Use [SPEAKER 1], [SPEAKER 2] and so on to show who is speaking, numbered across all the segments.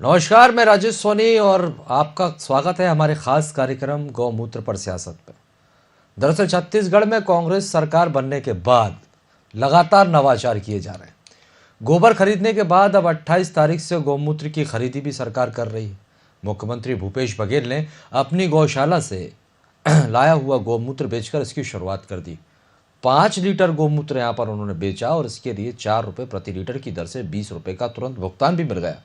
[SPEAKER 1] नमस्कार, मैं राजेश सोनी और आपका स्वागत है हमारे खास कार्यक्रम गौमूत्र पर सियासत पर। दरअसल छत्तीसगढ़ में कांग्रेस सरकार बनने के बाद लगातार नवाचार किए जा रहे हैं। गोबर खरीदने के बाद अब 28 तारीख से गौमूत्र की खरीदी भी सरकार कर रही है। मुख्यमंत्री भूपेश बघेल ने अपनी गौशाला से लाया हुआ गौमूत्र बेचकर इसकी शुरुआत कर दी। 5 लीटर गौमूत्र यहाँ पर उन्होंने बेचा और इसके लिए 4 रुपये प्रति लीटर की दर से 20 रुपये का तुरंत भुगतान भी मिल गया।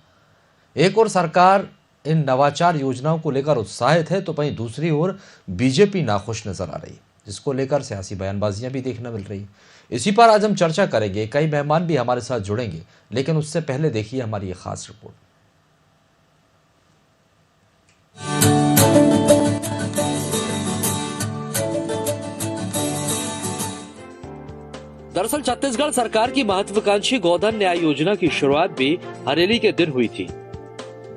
[SPEAKER 1] एक और सरकार इन नवाचार योजनाओं को लेकर उत्साहित है, तो वहीं दूसरी ओर बीजेपी नाखुश नजर आ रही है, जिसको लेकर सियासी बयानबाजियां भी देखने मिल रही है। इसी पर आज हम चर्चा करेंगे। कई मेहमान भी हमारे साथ जुड़ेंगे, लेकिन उससे पहले देखिए हमारी ये खास रिपोर्ट। दरअसल छत्तीसगढ़ सरकार की महत्वाकांक्षी गोधन न्याय योजना की शुरुआत भी हरेली के दिन हुई थी।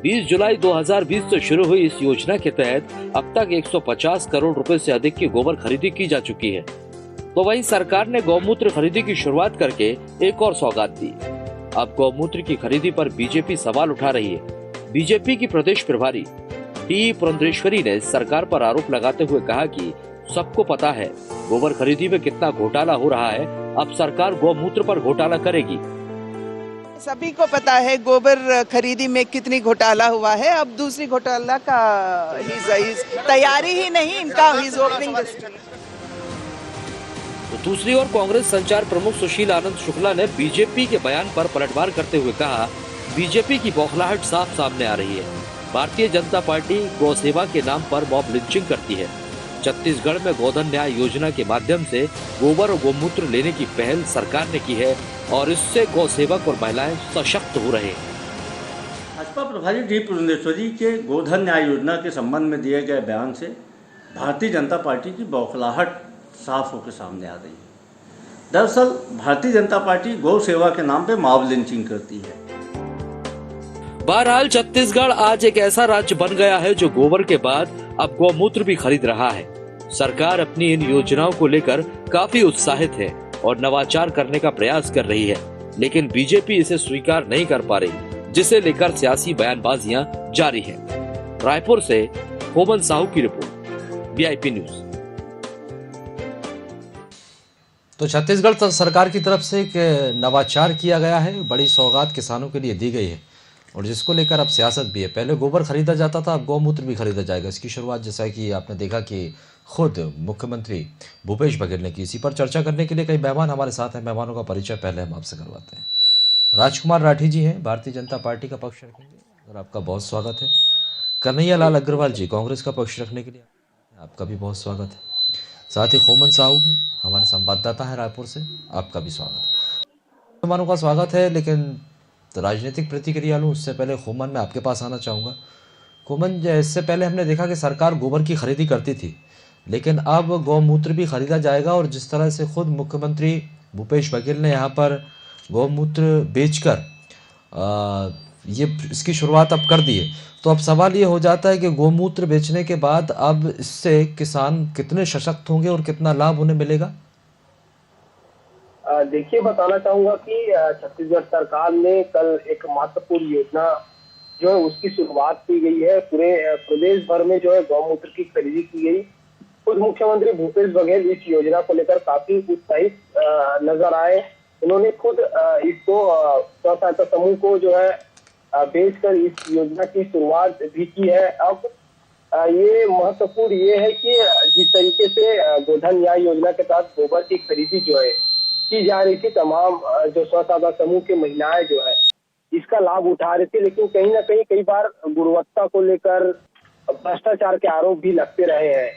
[SPEAKER 1] 20 जुलाई 2020 से शुरू हुई इस योजना के तहत अब तक 150 करोड़ रुपए से अधिक की गोबर खरीदी की जा चुकी है। तो वहीं सरकार ने गौमूत्र खरीदी की शुरुआत करके एक और सौगात दी। अब गौमूत्र की खरीदी पर बीजेपी सवाल उठा रही है। बीजेपी की प्रदेश प्रभारी डी पुरंदेश्वरी ने सरकार पर आरोप लगाते हुए कहा कि सबको पता है गोबर खरीदी में कितना घोटाला हो रहा है, अब सरकार गौमूत्र पर घोटाला करेगी।
[SPEAKER 2] सभी को पता है गोबर खरीदी में कितनी घोटाला हुआ है। अब दूसरी घोटाला का तैयारी ही नहीं इनका ओपनिंग।
[SPEAKER 1] तो दूसरी ओर कांग्रेस संचार प्रमुख सुशील आनंद शुक्ला ने बीजेपी के बयान पर पलटवार करते हुए कहा, बीजेपी की बौखलाहट साफ सामने आ रही है। भारतीय जनता पार्टी गौ सेवा के नाम पर मॉब लिंचिंग करती है। छत्तीसगढ़ में गोधन न्याय योजना के माध्यम से गोबर और गौमूत्र लेने की पहल सरकार ने की है और इससे गौ सेवक और महिलाएं सशक्त हो रहे हैं।
[SPEAKER 3] भाजपा प्रभारी डी पुरंदेश्वरी के गोधन न्याय योजना के संबंध में दिए गए बयान से भारतीय जनता पार्टी की बौखलाहट साफ होकर सामने आ रही है। दरअसल भारतीय जनता पार्टी गौ सेवा के नाम पे मॉब लिंचिंग करती है।
[SPEAKER 1] बहरहाल छत्तीसगढ़ आज एक ऐसा राज्य बन गया है जो गोबर के बाद अब गौमूत्र भी खरीद रहा है। सरकार अपनी इन योजनाओं को लेकर काफी उत्साहित है और नवाचार करने का प्रयास कर रही है, लेकिन बीजेपी इसे स्वीकार नहीं कर पा रही, जिसे लेकर सियासी बयानबाजियां जारी हैं। रायपुर से होमन साहू की रिपोर्ट, वीआईपी न्यूज। तो छत्तीसगढ़ सरकार की तरफ से एक नवाचार किया गया है, बड़ी सौगात किसानों के लिए दी गई है और जिसको लेकर अब सियासत भी है। पहले गोबर खरीदा जाता था, अब गौमूत्र भी खरीदा जाएगा। इसकी शुरुआत जैसा कि आपने देखा कि खुद मुख्यमंत्री भूपेश बघेल ने की। इसी पर चर्चा करने के लिए कई मेहमान हमारे साथ हैं। मेहमानों का परिचय पहले हम आपसे करवाते हैं। राजकुमार राठी जी हैं, भारतीय जनता पार्टी का पक्ष रखेंगे और आपका बहुत स्वागत है। कन्हैया लाल अग्रवाल जी, कांग्रेस का पक्ष रखने के लिए आपका भी बहुत स्वागत है। साथ ही होमन साहू हमारे संवाददाता है रायपुर से, आपका भी स्वागत है। मेहमानों का स्वागत है, लेकिन राजनीतिक प्रतिक्रिया लूँ उससे पहले होमन मैं आपके पास आना चाहूँगा। होमन, इससे पहले हमने देखा कि सरकार गोबर की खरीदी करती थी, लेकिन अब गौमूत्र भी खरीदा जाएगा और जिस तरह से खुद मुख्यमंत्री भूपेश बघेल ने यहाँ पर गौमूत्र बेचकर ये इसकी शुरुआत अब कर दी है, तो अब सवाल ये हो जाता है कि गौमूत्र बेचने के बाद अब इससे किसान कितने सशक्त होंगे और कितना लाभ उन्हें मिलेगा।
[SPEAKER 4] देखिए, बताना चाहूंगा कि छत्तीसगढ़ सरकार ने कल एक महत्वपूर्ण योजना जो है उसकी शुरुआत की गई है। पूरे प्रदेश भर में जो है गौमूत्र की खरीदी की गई। खुद मुख्यमंत्री भूपेश बघेल इस योजना को लेकर काफी उत्साहित नजर आए। उन्होंने खुद इसको स्व सहायता समूह को जो है बेचकर इस योजना की शुरुआत भी की है। अब ये महत्वपूर्ण ये है कि जिस तरीके से गोधन न्याय योजना के तहत गोबर की खरीदी जो है की जा रही थी, तमाम जो स्व सहायता समूह की महिलाएं जो है इसका लाभ उठा रही थी, लेकिन कहीं ना कहीं कई बार गुणवत्ता को लेकर भ्रष्टाचार के आरोप भी लगते रहे हैं।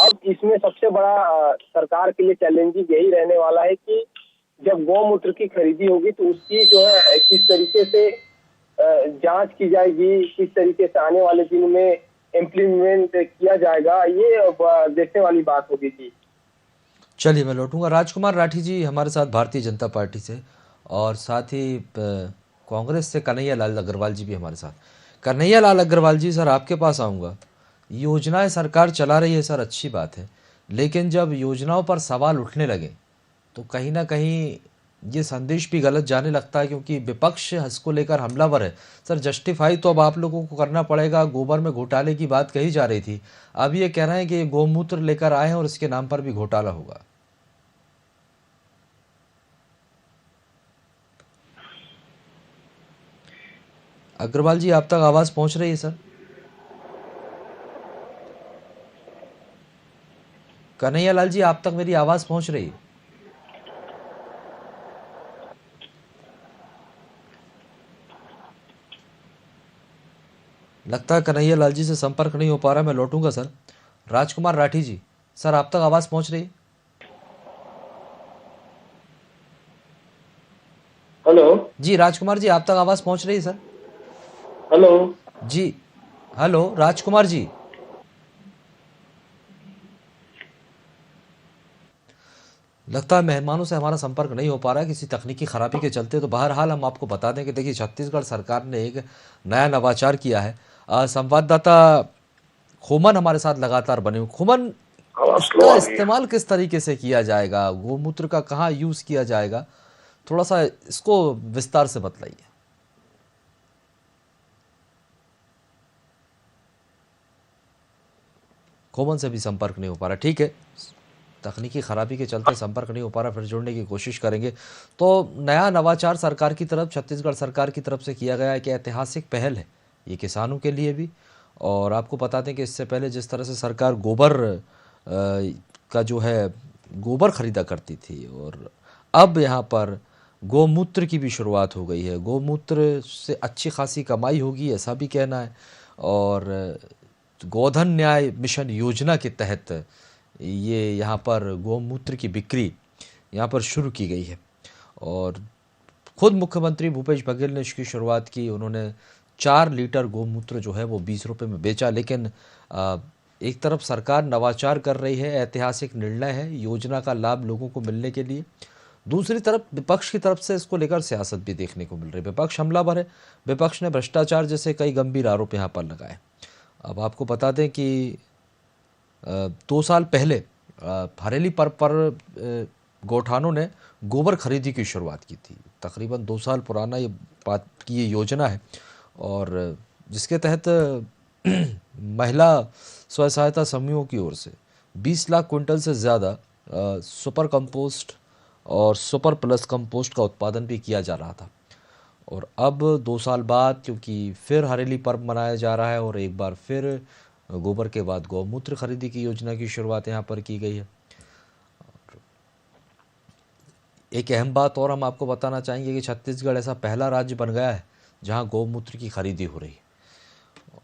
[SPEAKER 4] अब इसमें सबसे बड़ा सरकार के लिए चैलेंजिंग यही रहने वाला है कि जब गौमूत्र की खरीदी होगी तो उसकी जो है किस तरीके से जांच की जाएगी, किस तरीके से आने वाले दिन में इम्प्लीमेंट किया जाएगा, ये देखने वाली बात होगी जी।
[SPEAKER 1] चलिए, मैं लौटूंगा। राजकुमार राठी जी हमारे साथ भारतीय जनता पार्टी से, और साथ ही कांग्रेस से कन्हैया लाल अग्रवाल जी भी हमारे साथ। कन्हैया लाल अग्रवाल जी, सर आपके पास आऊँगा। योजनाएं सरकार चला रही है सर, अच्छी बात है, लेकिन जब योजनाओं पर सवाल उठने लगे तो कहीं ना कहीं ये संदेश भी गलत जाने लगता है, क्योंकि विपक्ष इसको लेकर हमलावर है। सर जस्टिफाई तो अब आप लोगों को करना पड़ेगा। गोबर में घोटाले की बात कही जा रही थी, अब ये कह रहे हैं कि ये गौमूत्र लेकर आए हैं और इसके नाम पर भी घोटाला होगा। अग्रवाल जी, आप तक आवाज पहुंच रही है सर? कन्हैया लाल जी, आप तक मेरी आवाज पहुंच रही है? लगता है कन्हैया लाल जी से संपर्क नहीं हो पा रहा। मैं लौटूंगा सर। राजकुमार राठी जी, सर आप तक आवाज पहुंच रही है?
[SPEAKER 4] हेलो
[SPEAKER 1] जी राजकुमार जी, आप तक आवाज पहुंच रही है सर?
[SPEAKER 4] हेलो
[SPEAKER 1] जी हेलो राजकुमार जी। लगता है मेहमानों से हमारा संपर्क नहीं हो पा रहा है किसी तकनीकी खराबी के चलते। तो बहरहाल हम आपको बता दें कि देखिए, छत्तीसगढ़ सरकार ने एक नया नवाचार किया है। संवाददाता खुमन हमारे साथ लगातार बने हुए। खुमन,
[SPEAKER 4] आवाज स्लो
[SPEAKER 1] इसका
[SPEAKER 4] आ रही है।
[SPEAKER 1] इस्तेमाल किस तरीके से किया जाएगा, गोमूत्र का कहाँ यूज़ किया जाएगा, थोड़ा सा इसको विस्तार से बतलाइए। खुमन से भी संपर्क नहीं हो पा रहा। ठीक है, तकनीकी खराबी के चलते संपर्क नहीं हो पा रहा, फिर जुड़ने की कोशिश करेंगे। तो नया नवाचार सरकार की तरफ, छत्तीसगढ़ सरकार की तरफ से किया गया है कि ऐतिहासिक पहल है ये किसानों के लिए भी। और आपको बता दें कि इससे पहले जिस तरह से सरकार गोबर का जो है गोबर खरीदा करती थी, और अब यहाँ पर गोमूत्र की भी शुरुआत हो गई है। गोमूत्र से अच्छी खासी कमाई होगी, ऐसा भी कहना है। और गोधन न्याय मिशन योजना के तहत ये यहाँ पर गोमूत्र की बिक्री यहाँ पर शुरू की गई है। और खुद मुख्यमंत्री भूपेश बघेल ने इसकी शुरुआत की। उन्होंने 4 लीटर गोमूत्र जो है वो 20 रुपये में बेचा। लेकिन एक तरफ सरकार नवाचार कर रही है, ऐतिहासिक निर्णय है, योजना का लाभ लोगों को मिलने के लिए। दूसरी तरफ विपक्ष की तरफ से इसको लेकर सियासत भी देखने को मिल रही है। विपक्ष हमलावर है। विपक्ष ने भ्रष्टाचार जैसे कई गंभीर आरोप यहाँ पर लगाए। अब आपको बता दें कि 2 साल पहले हरेली पर्व पर गौठानों ने गोबर खरीदी की शुरुआत की थी। तकरीबन 2 साल पुराना ये बात की ये योजना है, और जिसके तहत महिला स्व सहायता समूहों की ओर से 20 लाख क्विंटल से ज़्यादा सुपर कंपोस्ट और सुपर प्लस कंपोस्ट का उत्पादन भी किया जा रहा था। और अब 2 साल बाद, क्योंकि फिर हरेली पर्व मनाया जा रहा है और एक बार फिर गोबर के बाद गौमूत्र खरीदी की योजना की शुरुआत यहाँ पर की गई है। एक अहम बात और हम आपको बताना चाहेंगे कि छत्तीसगढ़ ऐसा पहला राज्य बन गया है जहाँ गौमूत्र की खरीदी हो रही है।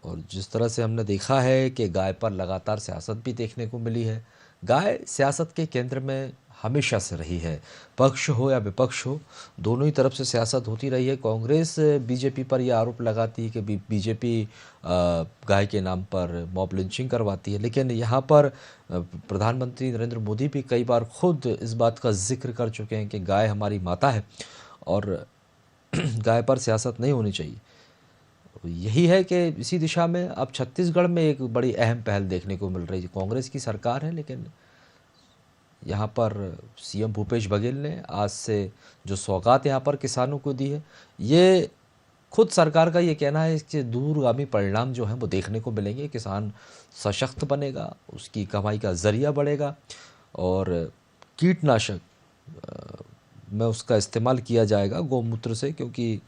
[SPEAKER 1] और जिस तरह से हमने देखा है कि गाय पर लगातार सियासत भी देखने को मिली है। गाय सियासत के केंद्र में हमेशा से रही है, पक्ष हो या विपक्ष हो, दोनों ही तरफ से सियासत होती रही है। कांग्रेस बीजेपी पर यह आरोप लगाती है कि बीजेपी गाय के नाम पर मॉब लिंचिंग करवाती है। लेकिन यहाँ पर प्रधानमंत्री नरेंद्र मोदी भी कई बार खुद इस बात का जिक्र कर चुके हैं कि गाय हमारी माता है और गाय पर सियासत नहीं होनी चाहिए। यही है कि इसी दिशा में अब छत्तीसगढ़ में एक बड़ी अहम पहल देखने को मिल रही है। कांग्रेस की सरकार है, लेकिन यहाँ पर सीएम भूपेश बघेल ने आज से जो सौगात यहाँ पर किसानों को दी है, ये खुद सरकार का ये कहना है कि दूरगामी परिणाम जो हैं वो देखने को मिलेंगे। किसान सशक्त बनेगा, उसकी कमाई का ज़रिया बढ़ेगा, और कीटनाशक में उसका इस्तेमाल किया जाएगा गौमूत्र से, क्योंकि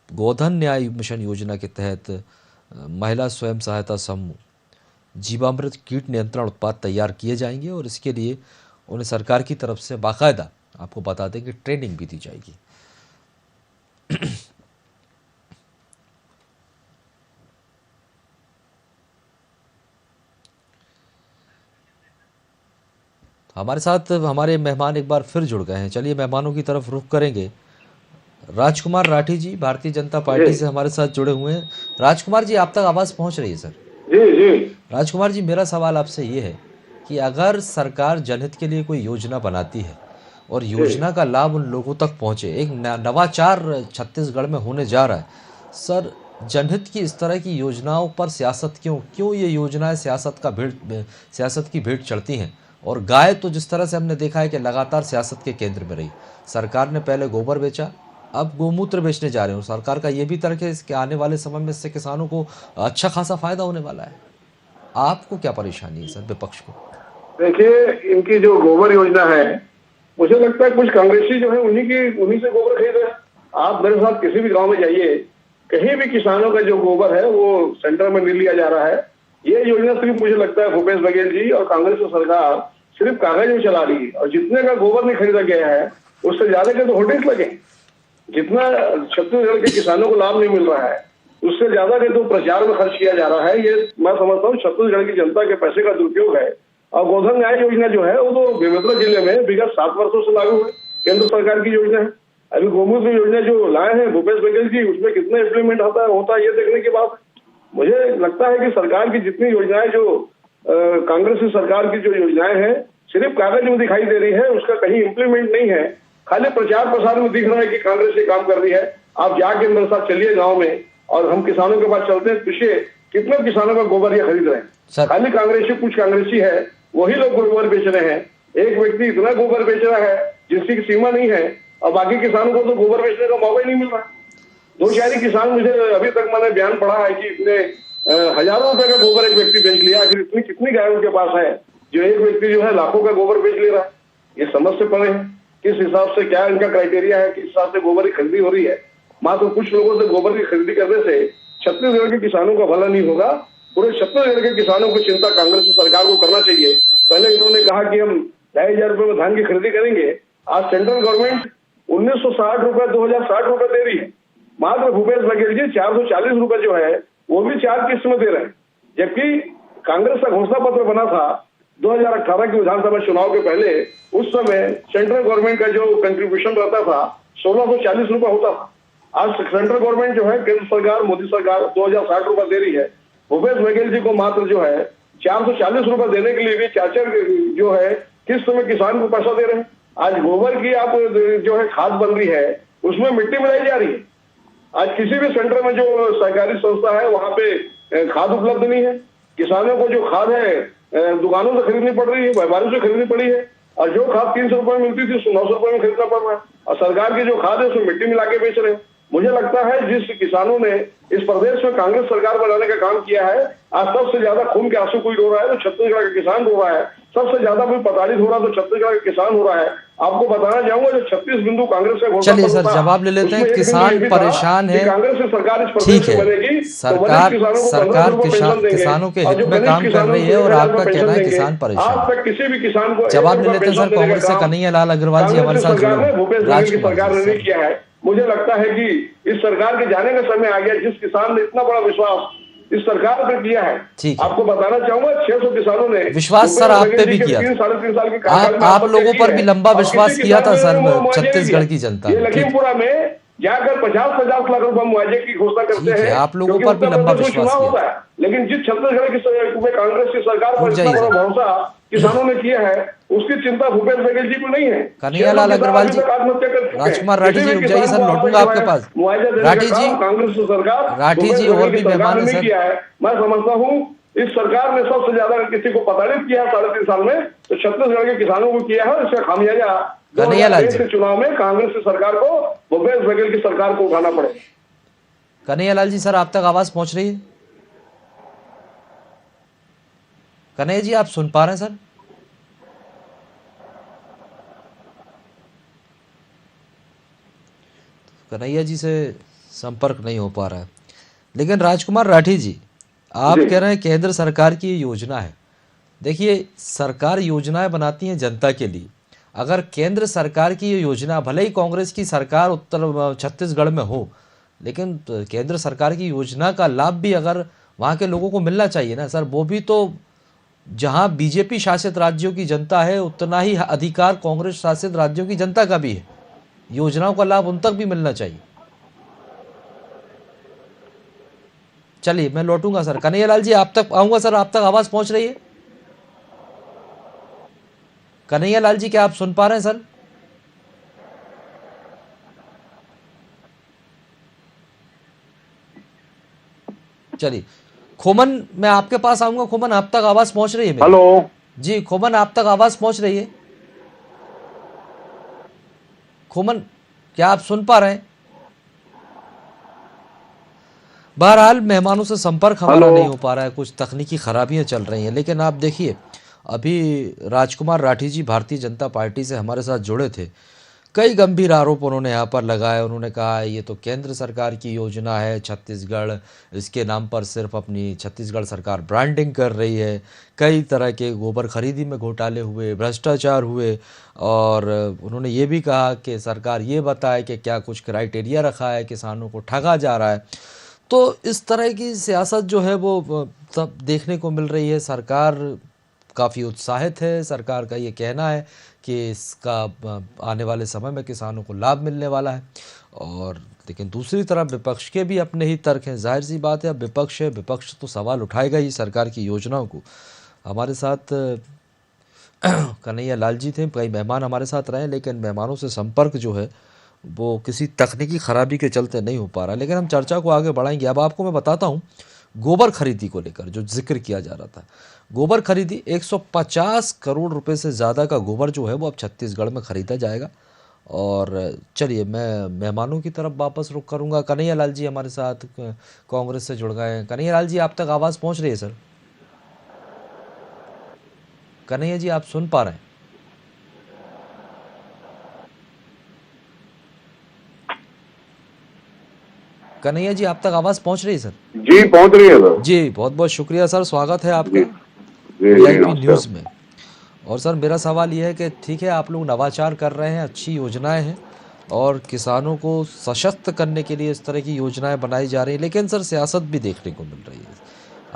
[SPEAKER 1] गोधन न्याय मिशन योजना के तहत महिला स्वयं सहायता समूह जीवामृत कीट नियंत्रण उत्पाद तैयार किए जाएंगे, और इसके लिए उन्हें सरकार की तरफ से बाकायदा आपको बता दें कि ट्रेनिंग भी दी जाएगी। हमारे साथ हमारे मेहमान एक बार फिर जुड़ गए हैं। चलिए मेहमानों की तरफ रुख करेंगे। राजकुमार राठी जी भारतीय जनता पार्टी से हमारे साथ जुड़े हुए हैं। राजकुमार जी, आप तक आवाज़ पहुंच रही है सर?
[SPEAKER 4] जी जी।
[SPEAKER 1] राजकुमार जी, मेरा सवाल आपसे ये है कि अगर सरकार जनहित के लिए कोई योजना बनाती है और योजना का लाभ उन लोगों तक पहुंचे, एक नवाचार छत्तीसगढ़ में होने जा रहा है सर, जनहित की इस तरह की योजनाओं पर सियासत क्यों ये योजनाएं सियासत की भेंट चढ़ती हैं? और गाय तो जिस तरह से हमने देखा है कि लगातार सियासत के केंद्र में रही। सरकार ने पहले गोबर बेचा, अब गोमूत्र बेचने जा रहे हो। सरकार का ये भी तर्क है कि आने वाले समय में इससे किसानों को अच्छा खासा फायदा होने वाला है। आपको क्या परेशानी है सर विपक्ष को?
[SPEAKER 5] देखिए, इनकी जो गोबर योजना है, मुझे लगता है कुछ कांग्रेसी जो है उन्हीं से गोबर खरीद रहे हैं। आप मेरे साथ किसी भी गांव में जाइए, कहीं भी किसानों का जो गोबर है वो सेंटर में नहीं लिया जा रहा है। ये योजना सिर्फ मुझे लगता है भूपेश बघेल जी और कांग्रेस सरकार सिर्फ कागज में चला रही है, और जितने का गोबर नहीं खरीदा गया है उससे ज्यादा के तो होर्डिंग्स लगे। जितना छत्तीसगढ़ के किसानों को लाभ नहीं मिल रहा है उससे ज्यादा के तो प्रचार में खर्च किया जा रहा है। ये मैं समझता हूँ छत्तीसगढ़ की जनता के पैसे का दुरुपयोग है। और गोधन न्याय योजना जो है वो तो बेमेतरा जिले में विगत 7 वर्षों से लागू है, केंद्र सरकार की योजना है। अभी गोमूत्र योजना जो लाए हैं भूपेश बघेल जी, उसमें कितना इम्प्लीमेंट होता है ये देखने की बात है। मुझे लगता है कि सरकार की जितनी योजनाएं जो कांग्रेस सरकार की जो योजनाएं हैं सिर्फ कागज में दिखाई दे रही है, उसका कहीं इम्प्लीमेंट नहीं है। खाली प्रचार प्रसार में दिख रहा है कि कांग्रेस ये काम कर रही है। आप जाके मेरे साथ चलिए गाँव में और हम किसानों के पास चलते हैं, पूछिए कितने किसानों का गोबर ये खरीद रहे हैं। खाली कांग्रेसी कुछ कांग्रेसी है वही लोग गोबर बेच रहे हैं। एक व्यक्ति इतना गोबर बेच रहा है जिसकी सीमा नहीं है, और बाकी किसानों को तो गोबर बेचने का मौका ही नहीं मिल रहा। 2-4 किसान, मुझे अभी तक मैंने बयान पढ़ा है कि इतने हजारों रुपए का गोबर एक व्यक्ति बेच लिया। आखिर इतनी कितनी गाय उनके पास है जो एक व्यक्ति जो है लाखों का गोबर बेच ले रहा है? ये समझ से परे है किस हिसाब से, क्या इनका क्राइटेरिया है, किस हिसाब से गोबर की खरीदी हो रही है। मात्र कुछ लोगों से गोबर की खरीदी करने से छत्तीसगढ़ के किसानों का भला नहीं होगा। पूरे छत्तीसगढ़ के किसानों को चिंता कांग्रेस सरकार को करना चाहिए। पहले इन्होंने कहा कि हम 2,500 रुपए में धान की खरीदी करेंगे। आज सेंट्रल गवर्नमेंट 1960 रुपए 2060 रुपए दे रही है। मात्र भूपेश बघेल जी 440 रुपए जो है वो भी 4 किस्त में दे रहे हैं। जबकि कांग्रेस का घोषणा पत्र बना था 2018 के विधानसभा चुनाव के पहले, उस समय सेंट्रल गवर्नमेंट का जो कंट्रीब्यूशन रहता था 1640 रुपए होता था। आज सेंट्रल गवर्नमेंट जो है, केंद्र सरकार, मोदी सरकार 2060 रुपए दे रही है। भूपेश बघेल जी को मात्र जो है 440 रुपए देने के लिए भी 4 जो है किस्त में किसान को पैसा दे रहे हैं। आज गोबर की आप जो है खाद बन रही है उसमें मिट्टी मिलाई जा रही है। आज किसी भी सेंटर में जो सरकारी संस्था है वहां पे खाद उपलब्ध नहीं है। किसानों को जो खाद है दुकानों से खरीदनी पड़ रही है, व्यापारियों से खरीदनी पड़ी है, और जो खाद 300 रुपए में मिलती थी उसको 900 रुपए में खरीदना पड़ रहा है। और सरकार की जो खाद है उसमें मिट्टी मिला के बेच रहे हैं। मुझे लगता है जिस किसानों ने इस प्रदेश में कांग्रेस सरकार बनाने का काम किया है, आज सबसे ज्यादा खून के आंसू कोई रो रहा है तो छत्तीसगढ़ का किसान रो रहा है। सबसे ज्यादा कोई प्रताड़ित हो रहा है तो छत्तीसगढ़ का किसान हो रहा है। आपको बताना चाहूंगा जो 36 बिंदु कांग्रेस का घोषणा
[SPEAKER 1] चलिए सर, जवाब ले लेते हैं। किसान परेशान है,
[SPEAKER 5] कांग्रेस की सरकार इस
[SPEAKER 1] ठीक
[SPEAKER 5] प्रदेश में बनेगी,
[SPEAKER 1] है। सरकार किसानों के हित में काम कर रही है और आपका कहना है किसान परेशान।
[SPEAKER 5] आज तक किसी भी किसान को
[SPEAKER 1] जवाब ले लेते हैं सर। कांग्रेस से कन्हैया लाल अग्रवाल जी हमारे साथ जुड़े हैं।
[SPEAKER 5] भूपेश बघेल की सरकार ने नहीं किया है। मुझे लगता है कि इस सरकार के जाने का समय आ गया। जिस किसान ने इतना बड़ा विश्वास इस सरकार पर किया है, आपको बताना चाहूंगा 600 किसानों ने
[SPEAKER 1] विश्वास सर आप पे भी किया।
[SPEAKER 5] 3-3.5 साल की
[SPEAKER 1] आप लोगों पर भी लंबा विश्वास किया था सर छत्तीसगढ़ की जनता ने।
[SPEAKER 5] लखीमपुरा में जाकर 50-50 लाख रुपए मुआवजे की घोषणा करते हैं।
[SPEAKER 1] आप लोगों पर भी लंबा विश्वास किया,
[SPEAKER 5] लेकिन जिस छत्तीसगढ़ की कांग्रेस की सरकार पर इतना बड़ा भरोसा किसानों ने किया है उसकी चिंता भूपेश बघेल जी को नहीं है।
[SPEAKER 1] कन्हैया लाल अग्रवाल जी, राजकुमार राठी जी, जाइए सर, लौटूंगा आपके पास। राठी जी,
[SPEAKER 5] कांग्रेस सरकार,
[SPEAKER 1] राठी जी और भी मेहमान है
[SPEAKER 5] किया है। मैं समझता हूँ इस सरकार ने सबसे ज्यादा किसी को प्रताड़ित किया है 3.5 साल में तो छत्तीसगढ़ के किसानों को किया है। इसका खामियाजा
[SPEAKER 1] कन्हैया लाल जी
[SPEAKER 5] चुनाव में कांग्रेस की सरकार को, भूपेश बघेल की सरकार को उठाना पड़े।
[SPEAKER 1] कन्हैया लाल जी सर, आप तक आवाज पहुंच रही है? कन्हैया जी आप सुन पा रहे हैं सर? कन्हैया जी से संपर्क नहीं हो पा रहा है। लेकिन राजकुमार राठी जी, आप कह रहे हैं केंद्र सरकार की योजना है। देखिए, सरकार योजनाएं बनाती हैं जनता के लिए। अगर केंद्र सरकार की ये योजना, भले ही कांग्रेस की सरकार छत्तीसगढ़ में हो, लेकिन केंद्र सरकार की योजना का लाभ भी अगर वहाँ के लोगों को मिलना चाहिए ना सर। वो भी तो जहाँ बीजेपी शासित राज्यों की जनता है उतना ही अधिकार कांग्रेस शासित राज्यों की जनता का भी है। योजनाओं का लाभ उन तक भी मिलना चाहिए। चलिए मैं लौटूंगा सर। कन्हैया लाल जी आप तक आऊंगा सर, आप तक आवाज पहुंच रही है? कन्हैया लाल जी क्या आप सुन पा रहे हैं सर? चलिए खोमन, मैं आपके पास आऊंगा। खोमन, आप तक आवाज पहुंच रही है मेरी?
[SPEAKER 5] हेलो
[SPEAKER 1] जी खोमन, आप तक आवाज पहुंच रही है? खोमन, क्या आप सुन पा रहे हैं? बहरहाल मेहमानों से संपर्क हमारा
[SPEAKER 5] हेलो।
[SPEAKER 1] नहीं हो पा रहा है, कुछ तकनीकी खराबियां चल रही हैं। लेकिन आप देखिए, अभी राजकुमार राठी जी भारतीय जनता पार्टी से हमारे साथ जुड़े थे। कई गंभीर आरोप उन्होंने यहाँ पर लगाए। उन्होंने कहा ये तो केंद्र सरकार की योजना है, छत्तीसगढ़ इसके नाम पर सिर्फ अपनी छत्तीसगढ़ सरकार ब्रांडिंग कर रही है। कई तरह के गोबर खरीदी में घोटाले हुए, भ्रष्टाचार हुए। और उन्होंने ये भी कहा कि सरकार ये बताए कि क्या कुछ क्राइटेरिया रखा है, किसानों को ठगा जा रहा है। तो इस तरह की सियासत जो है वो सब देखने को मिल रही है। सरकार काफ़ी उत्साहित है। सरकार का ये कहना है कि इसका आने वाले समय में किसानों को लाभ मिलने वाला है। और लेकिन दूसरी तरफ विपक्ष के भी अपने ही तर्क हैं। जाहिर सी बात है, अब विपक्ष है, विपक्ष तो सवाल उठाएगा ही सरकार की योजनाओं को। हमारे साथ कन्हैया लाल जी थे, कई मेहमान हमारे साथ रहे, लेकिन मेहमानों से संपर्क जो है वो किसी तकनीकी खराबी के चलते नहीं हो पा रहा। लेकिन हम चर्चा को आगे बढ़ाएंगे। अब आपको मैं बताता हूँ गोबर खरीदी को लेकर जो जिक्र किया जा रहा था। गोबर खरीदी 150 करोड़ रुपए से ज़्यादा का गोबर जो है वो अब छत्तीसगढ़ में खरीदा जाएगा। और चलिए मैं मेहमानों की तरफ वापस रुख करूँगा। कन्हैया लाल जी हमारे साथ कांग्रेस से जुड़ गए हैं। कन्हैया लाल जी, आप तक आवाज़ पहुँच रही है सर? कन्हैया जी, आप सुन पा रहे हैं? कन्हैया जी, आप तक आवाज़ पहुँच रही है सर?
[SPEAKER 5] जी पहुंच रही है सर।
[SPEAKER 1] जी, बहुत बहुत शुक्रिया सर, स्वागत है आपका
[SPEAKER 5] जी जी जी
[SPEAKER 1] वीआईपी
[SPEAKER 5] नमस्कार।
[SPEAKER 1] न्यूज़ में। और सर मेरा सवाल ये है कि ठीक है, आप लोग नवाचार कर रहे हैं, अच्छी योजनाएं हैं और किसानों को सशक्त करने के लिए इस तरह की योजनाएं बनाई जा रही हैं, लेकिन सर सियासत भी देखने को मिल रही है।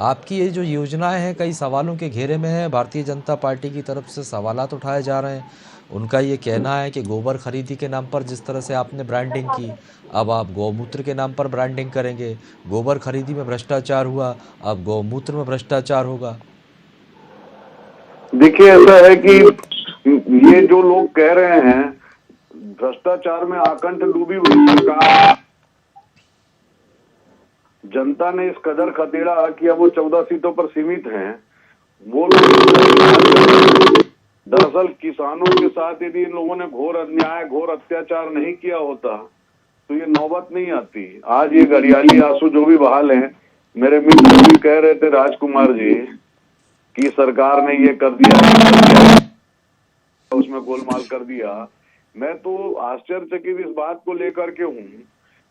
[SPEAKER 1] आपकी ये जो योजनाएं हैं कई सवालों के घेरे में है। भारतीय जनता पार्टी की तरफ से सवालात उठाए जा रहे हैं। उनका ये कहना है कि गोबर खरीदी के नाम पर जिस तरह से आपने ब्रांडिंग की, अब आप गौमूत्र के नाम पर ब्रांडिंग करेंगे। गोबर खरीदी में भ्रष्टाचार हुआ, अब गौमूत्र में भ्रष्टाचार होगा।
[SPEAKER 5] देखिए ऐसा है कि ये जो लोग कह रहे हैं भ्रष्टाचार में आकंठ डूबी हुई सरकार, जनता ने इस कदर खदेड़ा कि अब वो 14 सीटों पर सीमित हैं। वो लोग दरअसल किसानों के साथ यदि इन लोगों ने घोर अन्याय, घोर अत्याचार नहीं किया होता तो ये नौबत नहीं आती। आज ये घड़ियाली आंसू जो भी बहाल हैं, मेरे मित्र भी कह रहे थे राजकुमार जी कि सरकार ने ये कर दिया, उसमें गोलमाल कर दिया। मैं तो आश्चर्यचकित इस बात को लेकर के हूँ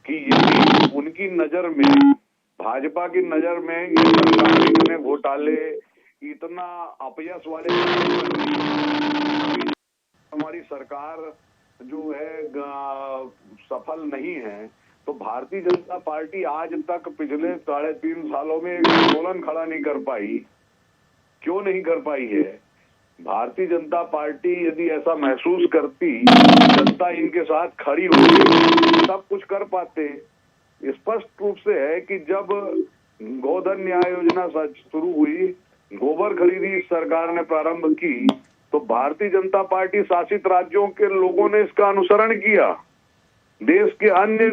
[SPEAKER 5] कि यदि उनकी नजर में, भाजपा की नजर में ये सरकार इतने घोटाले, इतना अपयश वाले, हमारी सरकार जो है सफल नहीं है, तो भारतीय जनता पार्टी आज तक पिछले 3.5 सालों में एक आंदोलन खड़ा नहीं कर पाई। क्यों नहीं कर पाई है? भारतीय जनता पार्टी यदि ऐसा महसूस करती जनता इनके साथ खड़ी होती सब कुछ कर पाते। स्पष्ट रूप से है कि जब गोधन न्याय योजना शुरू हुई, गोबर खरीदी सरकार ने प्रारंभ की, तो भारतीय जनता पार्टी शासित राज्यों के लोगों ने इसका अनुसरण किया। देश के अन्य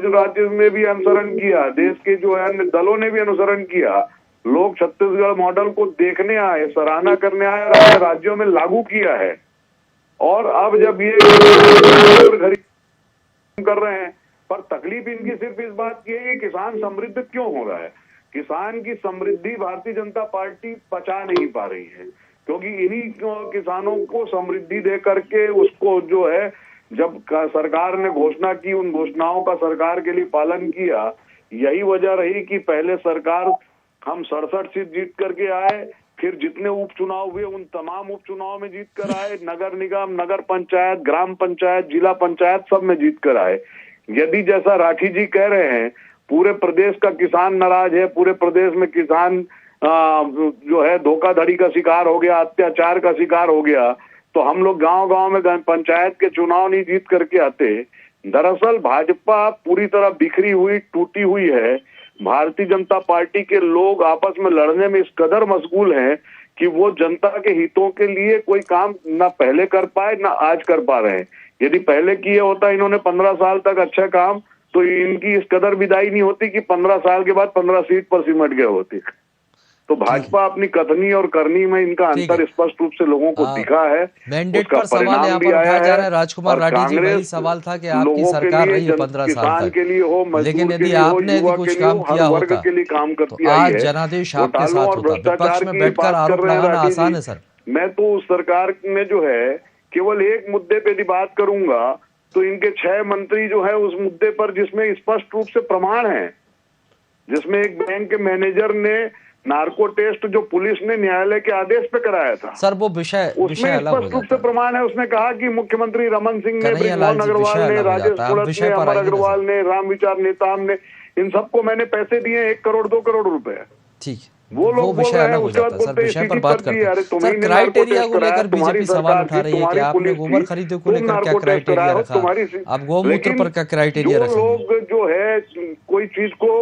[SPEAKER 5] राज्यों में भी अनुसरण किया, देश के जो अन्य दलों ने भी अनुसरण किया। लोग छत्तीसगढ़ मॉडल को देखने आए, सराहना करने आए और अपने राज्यों में लागू किया है। और अब जब ये खरीद कर रहे हैं, पर तकलीफ इनकी सिर्फ इस बात की है कि किसान समृद्ध क्यों हो रहा है। किसान की समृद्धि भारतीय जनता पार्टी पचा नहीं पा रही है, क्योंकि इन्हीं किसानों को समृद्धि दे करके उसको जो है, जब सरकार ने घोषणा की, उन घोषणाओं का सरकार के लिए पालन किया। यही वजह रही कि पहले सरकार हम 67 सीट जीत करके आए, फिर जितने उपचुनाव हुए उन तमाम उपचुनाव में जीत कर आए, नगर निगम, नगर पंचायत, ग्राम पंचायत, जिला पंचायत सब में जीत कर आए। यदि जैसा राठी जी कह रहे हैं पूरे प्रदेश का किसान नाराज है, पूरे प्रदेश में किसान जो है धोखाधड़ी का शिकार हो गया, अत्याचार का शिकार हो गया, तो हम लोग गांव-गांव में पंचायत के चुनाव नहीं जीत करके आते। दरअसल भाजपा पूरी तरह बिखरी हुई, टूटी हुई है। भारतीय जनता पार्टी के लोग आपस में लड़ने में इस कदर मशगूल हैं कि वो जनता के हितों के लिए कोई काम ना पहले कर पाए ना आज कर पा रहे हैं। यदि पहले किए होता इन्होंने 15 साल तक अच्छा काम, तो इनकी इस कदर विदाई नहीं होती कि 15 साल के बाद 15 सीट पर सिमट गए होते। तो भाजपा अपनी कथनी और करनी में इनका
[SPEAKER 1] ठीक
[SPEAKER 5] अंतर
[SPEAKER 1] है।
[SPEAKER 5] स्पष्ट रूप से लोगों को दिखा है।
[SPEAKER 1] मैंडेट
[SPEAKER 5] उसका
[SPEAKER 1] पर सवाल
[SPEAKER 5] परिणाम
[SPEAKER 1] यहाँ
[SPEAKER 5] भी
[SPEAKER 1] पर
[SPEAKER 5] आया
[SPEAKER 1] उठाया जा रहा
[SPEAKER 5] है।
[SPEAKER 1] है राजकुमार
[SPEAKER 5] और
[SPEAKER 1] राठी जी, वही
[SPEAKER 5] कांग्रेस
[SPEAKER 1] सवाल था कि आपकी
[SPEAKER 5] लोगों के
[SPEAKER 1] सरकार
[SPEAKER 5] लिए,
[SPEAKER 1] रही है 15 साल
[SPEAKER 5] किसान
[SPEAKER 1] तक,
[SPEAKER 5] के लिए हो,
[SPEAKER 1] लेकिन
[SPEAKER 5] मजदूर के
[SPEAKER 1] यदि
[SPEAKER 5] लिए हो,
[SPEAKER 1] आपने यदि
[SPEAKER 5] युवा
[SPEAKER 1] कुछ
[SPEAKER 5] के लिए
[SPEAKER 1] काम
[SPEAKER 5] हो, हर
[SPEAKER 1] किया
[SPEAKER 5] वर्ग
[SPEAKER 1] होता
[SPEAKER 5] के लिए काम
[SPEAKER 1] तो
[SPEAKER 5] करती आई
[SPEAKER 1] आज
[SPEAKER 5] है।
[SPEAKER 1] जनादेश आपके
[SPEAKER 5] घोटालों
[SPEAKER 1] साथ
[SPEAKER 5] और
[SPEAKER 1] होता।
[SPEAKER 5] भ्रष्टाचार
[SPEAKER 1] विपक्ष में
[SPEAKER 5] की
[SPEAKER 1] बैठकर
[SPEAKER 5] बात कर
[SPEAKER 1] आरोप
[SPEAKER 5] रहे हैं
[SPEAKER 1] लगाना
[SPEAKER 5] राठी
[SPEAKER 1] आसान
[SPEAKER 5] जी।
[SPEAKER 1] है सर।
[SPEAKER 5] मैं तो उस सरकार में जो है केवल एक मुद्दे पे यदि बात करूंगा तो इनके 6 मंत्री जो है उस मुद्दे पर जिसमें स्पष्ट रूप से प्रमाण है, जिसमें एक बैंक के मैनेजर ने नार्को टेस्ट जो पुलिस ने न्यायालय के आदेश पे कराया था,
[SPEAKER 1] सर वो विषय
[SPEAKER 5] उसमें
[SPEAKER 1] अलग हो
[SPEAKER 5] स्पष्ट रूप
[SPEAKER 1] जाता
[SPEAKER 5] से
[SPEAKER 1] है।
[SPEAKER 5] प्रमाण है। उसने कहा कि मुख्यमंत्री रमन सिंह ने,
[SPEAKER 1] कन्हैया लाल
[SPEAKER 5] ब्रिजमोहन
[SPEAKER 1] जी,
[SPEAKER 5] अग्रवाल
[SPEAKER 1] विषय
[SPEAKER 5] ने,
[SPEAKER 1] अलग हो
[SPEAKER 5] राजेश
[SPEAKER 1] जाता है। आप
[SPEAKER 5] पुड़त
[SPEAKER 1] विषय
[SPEAKER 5] ने,
[SPEAKER 1] पर
[SPEAKER 5] अमर
[SPEAKER 1] आइए ना
[SPEAKER 5] अग्रवाल
[SPEAKER 1] सर।
[SPEAKER 5] ने, रामविचार नेताम ने, इन सबको मैंने पैसे दिए 1 करोड़ 2 करोड़ रुपए।
[SPEAKER 1] ठीक,
[SPEAKER 5] वो लोग बोल
[SPEAKER 1] विषय
[SPEAKER 5] रहे हैं।
[SPEAKER 1] अलग हो
[SPEAKER 5] उसके बाद
[SPEAKER 1] जाता है सर।
[SPEAKER 5] बोलते हैं
[SPEAKER 1] विषय पर
[SPEAKER 5] सीटी
[SPEAKER 1] बात
[SPEAKER 5] पर
[SPEAKER 1] करते
[SPEAKER 5] दी,
[SPEAKER 1] हैं
[SPEAKER 5] अरे
[SPEAKER 1] सर।
[SPEAKER 5] तुम्ही ने नार्को
[SPEAKER 1] क्राइटेरिया
[SPEAKER 5] टेस्ट
[SPEAKER 1] को
[SPEAKER 5] कराया,
[SPEAKER 1] लेकर
[SPEAKER 5] तुम्हारी
[SPEAKER 1] बीजेपी सवाल
[SPEAKER 5] सरकार
[SPEAKER 1] उठा
[SPEAKER 5] थी,
[SPEAKER 1] रही है कि
[SPEAKER 5] तुम्हारी
[SPEAKER 1] आपने
[SPEAKER 5] पुलिस
[SPEAKER 1] गोबर
[SPEAKER 5] थी,
[SPEAKER 1] खरीदे को
[SPEAKER 5] तुम
[SPEAKER 1] लेकर क्या
[SPEAKER 5] नार्को टेस्ट
[SPEAKER 1] क्राइटेरिया
[SPEAKER 5] कराओ,
[SPEAKER 1] रखा,
[SPEAKER 5] तुम्हारी
[SPEAKER 1] आप गौमूत्र
[SPEAKER 5] लेकिन
[SPEAKER 1] पर क्या क्राइटेरिया
[SPEAKER 5] जो
[SPEAKER 1] रखेंगे?
[SPEAKER 5] लोग जो है कोई चीज को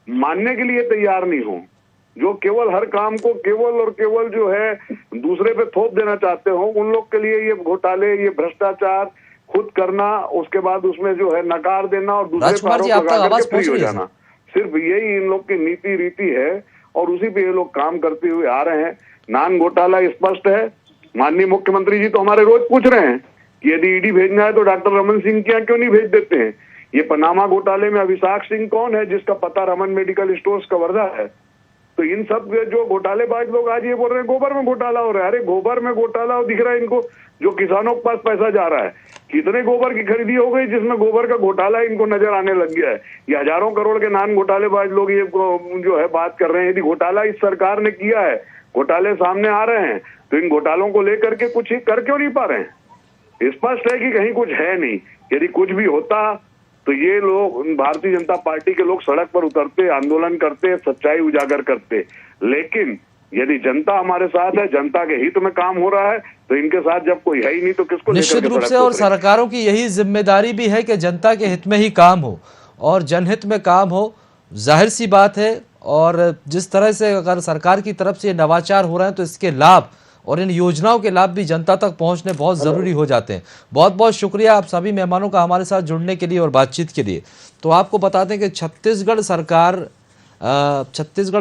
[SPEAKER 5] मानने के लिए तैयार नहीं हो, जो केवल हर काम को केवल और केवल जो है दूसरे पे थोप देना चाहते हो, उन लोग के लिए ये घोटाले, ये भ्रष्टाचार खुद करना, उसके बाद उसमें जो है नकार देना और दूसरे पे
[SPEAKER 1] राजकुमार जी,
[SPEAKER 5] आरोप
[SPEAKER 1] आप तक
[SPEAKER 5] लगा
[SPEAKER 1] आवाज
[SPEAKER 5] करके फ्री
[SPEAKER 1] पहुंच
[SPEAKER 5] हो
[SPEAKER 1] रही है
[SPEAKER 5] जाना, सिर्फ यही इन लोग की नीति रीति है और उसी पे ये लोग काम करते हुए आ रहे हैं। नान घोटाला स्पष्ट है। माननीय मुख्यमंत्री जी तो हमारे रोज पूछ रहे हैं कि यदि ईडी भेजना है तो डॉक्टर रमन सिंह के यहाँ क्यों नहीं भेज देते हैं। ये पनामा घोटाले में अभिषेक सिंह कौन है जिसका पता रमन मेडिकल स्टोर्स का वर्धा है। तो इन सब जो घोटालेबाज लोग आज ये बोल रहे हैं गोबर में घोटाला हो रहा है। अरे गोबर में घोटाला हो दिख रहा है इनको, जो किसानों के पास पैसा जा रहा है। कितने गोबर की खरीदी हो गई जिसमें गोबर का घोटाला इनको नजर आने लग गया है। ये हजारों करोड़ के नान घोटालेबाज लोग ये जो है बात कर रहे हैं। यदि घोटाला इस सरकार ने किया है, घोटाले सामने आ रहे हैं, तो इन घोटालों को लेकर के कुछ ही कर क्यों नहीं पा रहे हैं। स्पष्ट है कि कहीं कुछ है नहीं। यदि कुछ भी होता तो ये लोग, भारतीय जनता पार्टी के लोग सड़क पर उतरते, आंदोलन करते, सच्चाई उजागर करते। लेकिन यदि जनता हमारे साथ है, जनता के हित में काम हो रहा है, तो इनके साथ जब कोई है ही नहीं तो किसको लेकर
[SPEAKER 1] निश्चित
[SPEAKER 5] के
[SPEAKER 1] रूप
[SPEAKER 5] सड़क
[SPEAKER 1] से,
[SPEAKER 5] पर
[SPEAKER 1] और
[SPEAKER 5] उतरेंगे?
[SPEAKER 1] सरकारों की यही जिम्मेदारी भी है कि जनता के हित में ही काम हो और जनहित में काम हो। जाहिर सी बात है, और जिस तरह से अगर सरकार की तरफ से ये नवाचार हो रहे हैं तो इसके लाभ और इन योजनाओं के लाभ भी जनता तक पहुंचने बहुत ज़रूरी हो जाते हैं। बहुत बहुत शुक्रिया आप सभी मेहमानों का हमारे साथ जुड़ने के लिए और बातचीत के लिए। तो आपको बता दें कि छत्तीसगढ़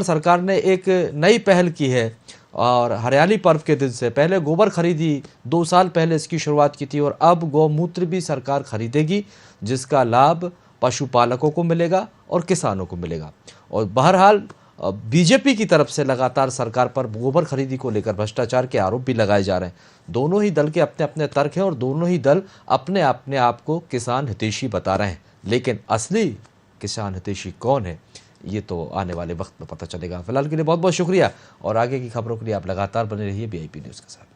[SPEAKER 1] सरकार ने एक नई पहल की है और हरियाली पर्व के दिन से पहले गोबर खरीदी 2 साल पहले इसकी शुरुआत की थी और अब गौमूत्र भी सरकार खरीदेगी, जिसका लाभ पशुपालकों को मिलेगा और किसानों को मिलेगा। और बहरहाल बीजेपी की तरफ से लगातार सरकार पर गोबर खरीदी को लेकर भ्रष्टाचार के आरोप भी लगाए जा रहे हैं। दोनों ही दल के अपने अपने तर्क हैं और दोनों ही दल अपने अपने आप को किसान हितैषी बता रहे हैं, लेकिन असली किसान हितैषी कौन है ये तो आने वाले वक्त में पता चलेगा। फिलहाल के लिए बहुत बहुत शुक्रिया और आगे की खबरों के लिए आप लगातार बने रहिए VIP न्यूज़ के साथ।